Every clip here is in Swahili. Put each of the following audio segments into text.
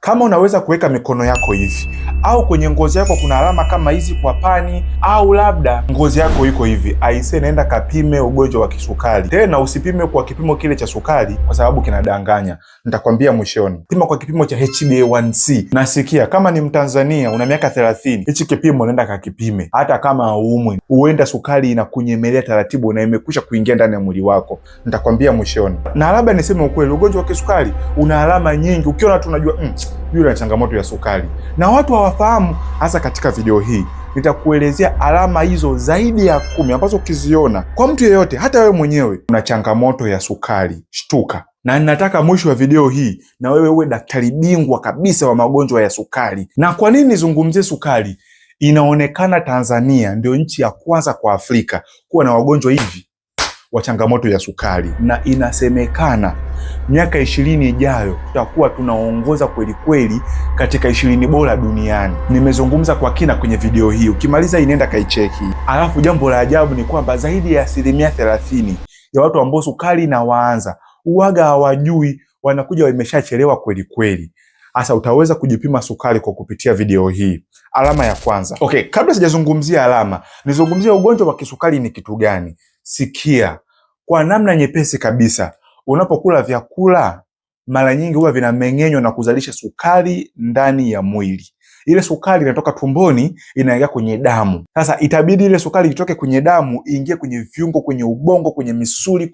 Kama unaweza kuweka mikono yako hivi, au kwenye ngozi yako kuna alama kama hizi kwa pani, au labda ngozi yako iko hivi, aise, naenda kapime ugonjwa wa kisukari. Tena usipime kwa kipimo kile cha sukari kwa sababu kinadanganya. Nitakwambia mwishoni. Pima kwa kipimo cha HbA1c. Nasikia kama ni Mtanzania una miaka 30, hichi kipimo nenda kakipime. Hata kama haumwi, huenda sukari inakunyemelea taratibu na imekwisha kuingia ndani ya mwili wako. Nitakwambia mwishoni. Na labda niseme ukweli, ugonjwa wa kisukari una alama nyingi. Ukiona tu unajua yule ana changamoto ya sukari. Na watu hawafahamu. Hasa katika video hii nitakuelezea alama hizo zaidi ya 10 ambazo ukiziona kwa mtu yeyote, hata wewe mwenyewe una changamoto ya sukari, shtuka. Na ninataka mwisho wa video hii na wewe uwe daktari bingwa kabisa wa magonjwa ya sukari. Na kwa nini nizungumzie sukari? Inaonekana Tanzania ndio nchi ya kwanza kwa Afrika kuwa na wagonjwa hivi wa changamoto ya sukari, na inasemekana miaka 20 ijayo tutakuwa tunaongoza kweli kweli katika 20 bora duniani. Nimezungumza kwa kina kwenye video hii, ukimaliza hii nenda kaicheki. Alafu jambo la ajabu ni kwamba zaidi ya 30% ya watu ambao sukari inawaanza uwaga hawajui, wanakuja wameshachelewa kweli kweli. Asa utaweza kujipima sukari kwa kupitia video hii. Alama ya kwanza. Okay, kabla sijazungumzia alama, nizungumzia ugonjwa wa kisukari ni kitu gani. Sikia kwa namna nyepesi kabisa. Unapokula vyakula mara nyingi huwa vinameng'enywa na kuzalisha sukari ndani ya mwili. Ile sukari inatoka tumboni inaingia kwenye damu. Sasa itabidi ile sukari itoke kwenye damu iingie kwenye viungo, kwenye ubongo, kwenye misuli,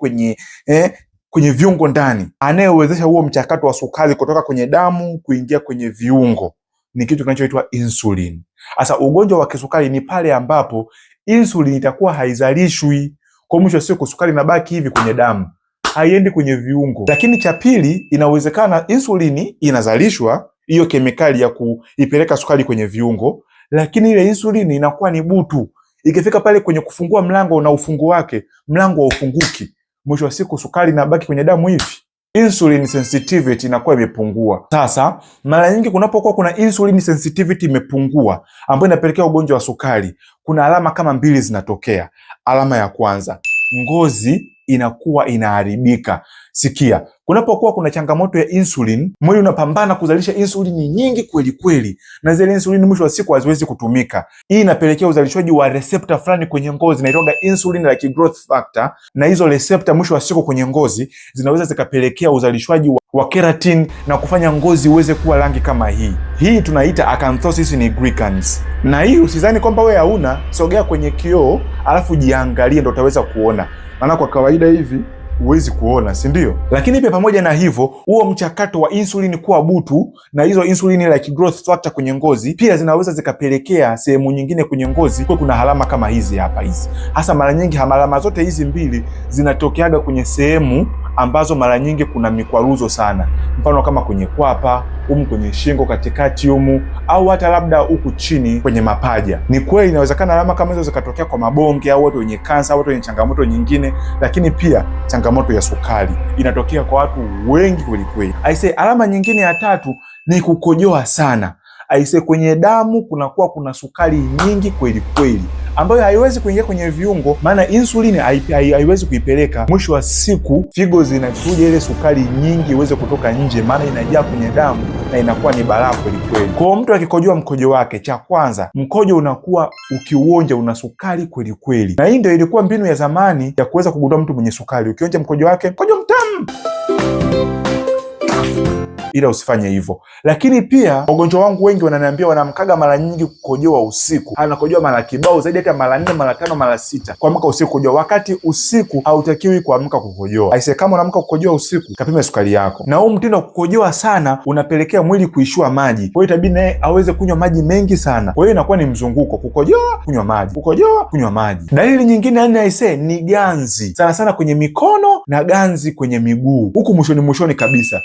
kwenye viungo ndani. Anayewezesha huo mchakato wa sukari kutoka kwenye damu kuingia kwenye viungo ni kitu kinachoitwa insulin. Sasa ugonjwa wa kisukari ni pale ambapo insulin itakuwa haizalishwi. Kwa mwisho siku sukari inabaki hivi kwenye damu, haiendi kwenye viungo. Lakini cha pili, inawezekana insulini inazalishwa, hiyo kemikali ya kuipeleka sukari kwenye viungo, lakini ile insulini inakuwa ni butu. Ikifika pale kwenye kufungua mlango na ufungu wake, mlango haufunguki. Mwisho wa siku sukari inabaki kwenye damu hivi. Insulin sensitivity inakuwa imepungua. Sasa mara nyingi kunapokuwa kuna insulin sensitivity imepungua ambayo inapelekea ugonjwa wa sukari, kuna alama kama 2 zinatokea. Alama ya kwanza, ngozi inakuwa inaharibika. Sikia, kunapokuwa kuna changamoto ya insulin, mwili unapambana kuzalisha insulin nyingi kweli kweli, na zile insulin mwisho wa siku haziwezi kutumika. Hii inapelekea uzalishwaji wa receptor fulani kwenye ngozi inaitwa insulin like growth factor, na hizo receptor mwisho wa siku kwenye ngozi zinaweza zikapelekea uzalishwaji wa keratin na kufanya ngozi iweze kuwa rangi kama hii. Hii tunaita acanthosis nigricans. Na hii usizani kwamba wewe hauna, sogea kwenye kioo alafu jiangalie ndio utaweza kuona. Maana kwa kawaida hivi huwezi kuona, si ndio? Lakini pia pamoja na hivyo, huo mchakato wa insulin kuwa butu na hizo insulin like growth factor kwenye ngozi pia zinaweza zikapelekea sehemu nyingine kwenye ngozi kwa kuna alama kama hizi hapa hizi. Hasa mara nyingi alama zote hizi mbili zinatokeaga kwenye sehemu ambazo mara nyingi kuna mikwaruzo sana. Mfano kama kwenye kwapa, kwenye shingo katikati au hata labda huku chini kwenye mapaja. Ni kweli inawezekana alama kama hizo zikatokea kwa mabonge au watu wenye kansa au watu wenye changamoto nyingine, lakini pia changamoto ya sukari inatokea kwa watu wengi kweli kweli. Aise, alama nyingine ya tatu ni kukojoa sana. Aise, kwenye damu kunakuwa kuna sukari nyingi kweli kweli ambayo haiwezi kuingia kwenye viungo, maana insulini haiwezi kuipeleka. Mwisho wa siku figo zinachuja ile sukari nyingi iweze kutoka nje, maana inajaa kwenye damu na inakuwa ni balaa kweli kweli. Kwa mtu akikojoa mkojo wake, cha kwanza, mkojo unakuwa ukiuonja una sukari kweli kweli. Na hii ndio ilikuwa mbinu ya zamani ya kuweza kugundua mtu mwenye sukari. Ukionja mkojo wake, mkojo mtamu, ila usifanye hivyo. Lakini pia wagonjwa wangu wengi wananiambia wanamkaga mara nyingi kukojoa usiku. Anakojoa mara kibao zaidi, hata mara 4, mara 5, mara 6 kuamka usiku kukojoa, wakati usiku hautakiwi kuamka kukojoa. Aise, kama unaamka kukojoa usiku, kapime sukari yako. Na huu mtindo wa kukojoa sana unapelekea mwili kuishiwa maji, kwa hiyo itabidi naye aweze kunywa maji mengi sana. Kwa hiyo inakuwa ni mzunguko, kukojoa kunywa maji, kukojoa kunywa maji. Dalili nyingine nne aise ni ganzi, sana sana kwenye mikono na ganzi kwenye miguu. Huku mwishoni kabisa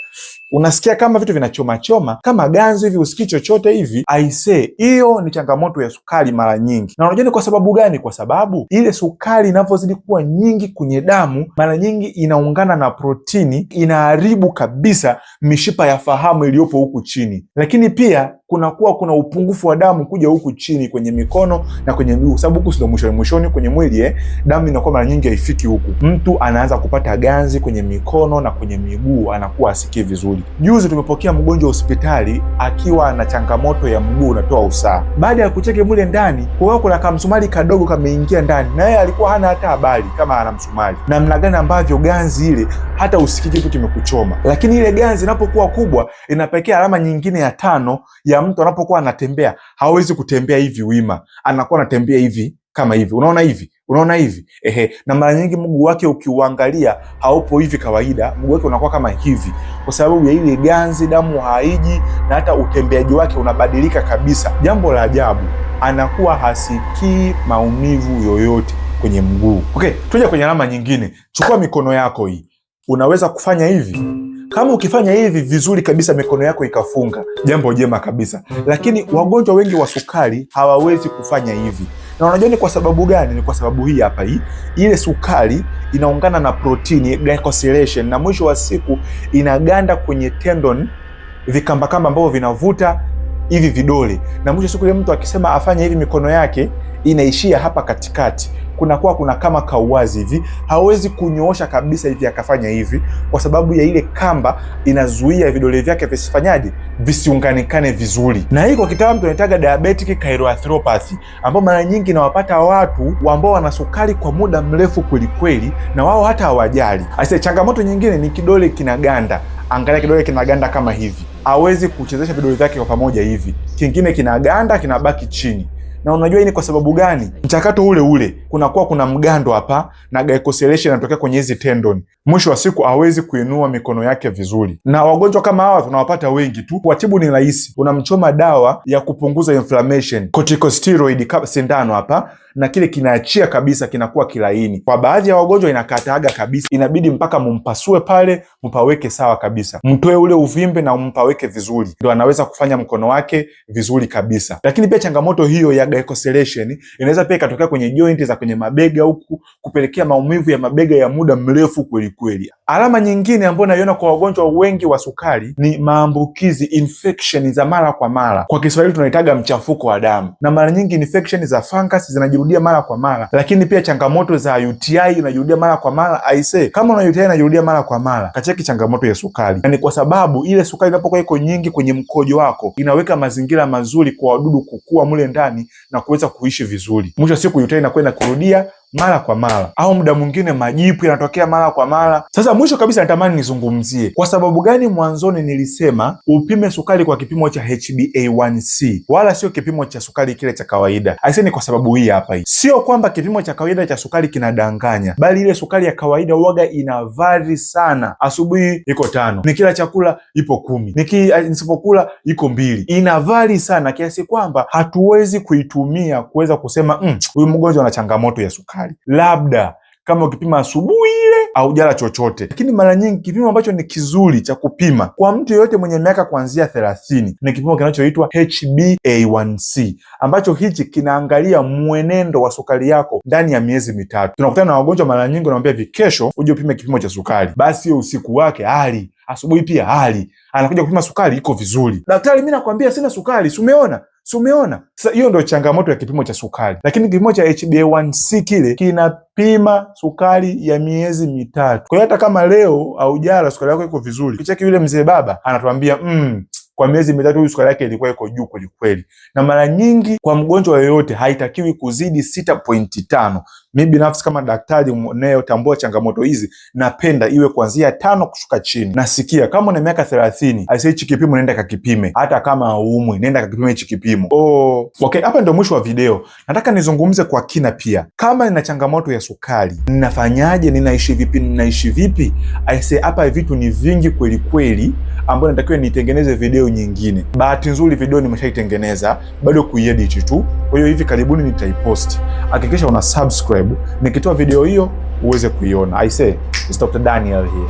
unasikia kama vitu vinachoma choma kama ganzi hivi, usikii chochote hivi. Aise, hiyo ni changamoto ya sukari mara nyingi. Na unajua ni kwa sababu gani? Kwa sababu ile sukari inavyozidi kuwa nyingi kwenye damu, mara nyingi inaungana na protini, inaharibu kabisa mishipa ya fahamu iliyopo huku chini. Lakini pia kuna upungufu wa damu kuja huku chini kwenye mikono na kwenye miguu, sababu huku sio mwishoni kwenye mwili damu inakuwa mara nyingi haifiki huku. Mtu anaanza kupata ganzi kwenye mikono na kwenye miguu, anakuwa asikii vizuri. Juzi tumepokea mgonjwa hospitali akiwa na changamoto ya mguu unatoa usaha. Baada ya kucheke mule ndani, kwa kuna kamsumari kadogo kameingia ndani, na yeye alikuwa hana hata habari kama ana msumari, namna gani ambavyo ganzi ile hata usikii kitu kimekuchoma. Lakini ile ganzi inapokuwa kubwa inapekea alama nyingine ya 5 ya mtu anapokuwa anatembea hawezi kutembea hivi wima, anakuwa anatembea hivi kama hivi. Unaona hivi na mara nyingi mguu wake ukiuangalia haupo hivi kawaida, mguu wake unakuwa kama hivi kwa sababu ya ile ganzi, damu haiji na hata utembeaji wake unabadilika kabisa. Jambo la ajabu, anakuwa hasikii maumivu yoyote kwenye mguu. Tuje kwenye alama nyingine. Chukua mikono yako hii, unaweza kufanya hivi. Kama ukifanya hivi vizuri kabisa, mikono yako ikafunga, jambo jema kabisa. Lakini wagonjwa wengi wa sukari hawawezi kufanya hivi, na unajua ni kwa sababu gani? Ni kwa sababu hii hapa. Ile sukari inaungana na protini glycosylation, na mwisho wa siku inaganda kwenye tendon, vikambakamba ambavyo vinavuta hivi vidole, na mwisho wa siku ile mtu akisema afanye hivi, mikono yake inaishia hapa katikati, kuna kama kauwazi hivi, hawezi kunyoosha kabisa hivi akafanya hivi, kwa sababu ya ile kamba inazuia vidole vyake visifanyaje, visiunganikane vizuri. Na hii kwa kitaalamu tunaitaga diabetic kerathropathy, ambao mara nyingi inawapata watu ambao wana sukari kwa muda mrefu kweli kweli, na wao hata hawajali. Changamoto nyingine ni kidole kinaganda. Angalia, kidole kinaganda kama hivi, hawezi kuchezesha vidole vyake kwa pamoja hivi, kingine kinaganda kinabaki chini. Na unajua hii ni kwa sababu gani? Mchakato ule kuna mgando hapa na glycosylation inatokea kwenye hizi tendon. Mwisho wa siku hawezi kuinua mikono yake vizuri. Na wagonjwa kama hawa tunawapata wengi tu. Kuwatibu ni rahisi. Unamchoma dawa ya kupunguza inflammation, corticosteroid, sindano hapa, na kile kinaachia kabisa, kinakuwa kilaini. Kwa baadhi ya wagonjwa inakataaga kabisa, inabidi mpaka mumpasue pale, mpaweke sawa kabisa, mtoe ule uvimbe na mpaweke vizuri, ndio anaweza kufanya mkono wake vizuri kabisa. Lakini pia changamoto hiyo ya glycosylation inaweza pia ikatokea kwenye joint za kwenye mabega huku, kupelekea maumivu ya mabega ya muda mrefu kweli kweli. Alama nyingine ambayo naiona kwa wagonjwa wengi wa sukari ni maambukizi, infection za mara kwa mara. Kwa Kiswahili tunaitaga mchafuko wa damu, na mara nyingi infection za fungus zinajirudia mara kwa mara. Lakini pia changamoto za UTI inajirudia mara kwa mara. Kama una UTI inajirudia mara kwa mara, kacheki changamoto ya sukari. Na ni kwa sababu ile sukari inapokuwa iko nyingi kwenye mkojo wako, inaweka mazingira mazuri kwa wadudu kukua mule ndani na kuweza kuishi vizuri. Mwisho siku UTI inakuwa inakurudia mara kwa mara, au muda mwingine majipu yanatokea mara kwa mara. Sasa mwisho kabisa natamani nizungumzie kwa sababu gani mwanzoni nilisema upime sukari kwa kipimo cha HbA1c wala sio kipimo cha sukari kile cha kawaida. Ni kwa sababu hii hapa. Sio kwamba kipimo cha kawaida cha sukari kinadanganya, bali ile sukari ya kawaida huwaga inavari sana. Asubuhi iko 5, nikila chakula ipo 10, nisipokula iko 2. Inavari sana kiasi kwamba hatuwezi kuitumia kuweza kusema huyu mgonjwa ana changamoto ya sukari. Labda kama ukipima asubuhi ile au jala chochote. Lakini mara nyingi kipimo ambacho ni kizuri cha kupima kwa mtu yeyote mwenye miaka kuanzia 30 ni kipimo kinachoitwa HbA1c, ambacho hichi kinaangalia mwenendo wa sukari yako ndani ya miezi 3. Tunakutana na wagonjwa mara nyingi wanamwambia kesho uje upime kipimo cha sukari, basi hiyo usiku wake hali, asubuhi pia hali, anakuja kupima sukari iko vizuri. Daktari, mimi nakwambia sina sukari, si umeona? Sasa hiyo ndio changamoto ya kipimo cha sukari. Lakini kipimo cha HbA1c kile kinapima sukari ya miezi 3. Kwa hiyo hata kama leo au jana sukari yako iko vizuri, kicheki yule mzee baba anatuambia kwa miezi 3 huyu sukari yake ilikuwa iko juu kweli kweli. Na mara nyingi kwa mgonjwa yoyote haitakiwi kuzidi 6.5. Mimi binafsi kama daktari ninayotambua changamoto hizi, napenda iwe kuanzia 5 kushuka chini. Nasikia kama una miaka 30, hichi kipimo nenda kakipime. Hata kama haumwi, nenda kakipime hichi kipimo. Hapa ndio mwisho wa video. Nataka nizungumze kwa kina pia. Kama nina changamoto ya sukari, ninafanyaje? Ninaishi vipi? Hapa vitu ni vingi kweli kweli ambayo natakiwa nitengeneze video nyingine. Bahati nzuri video nimeshaitengeneza, bado kuiedit tu. Kwa hiyo hivi karibuni nitaipost. Hakikisha una subscribe nikitoa video hiyo uweze kuiona. It's Dr. Daniel here.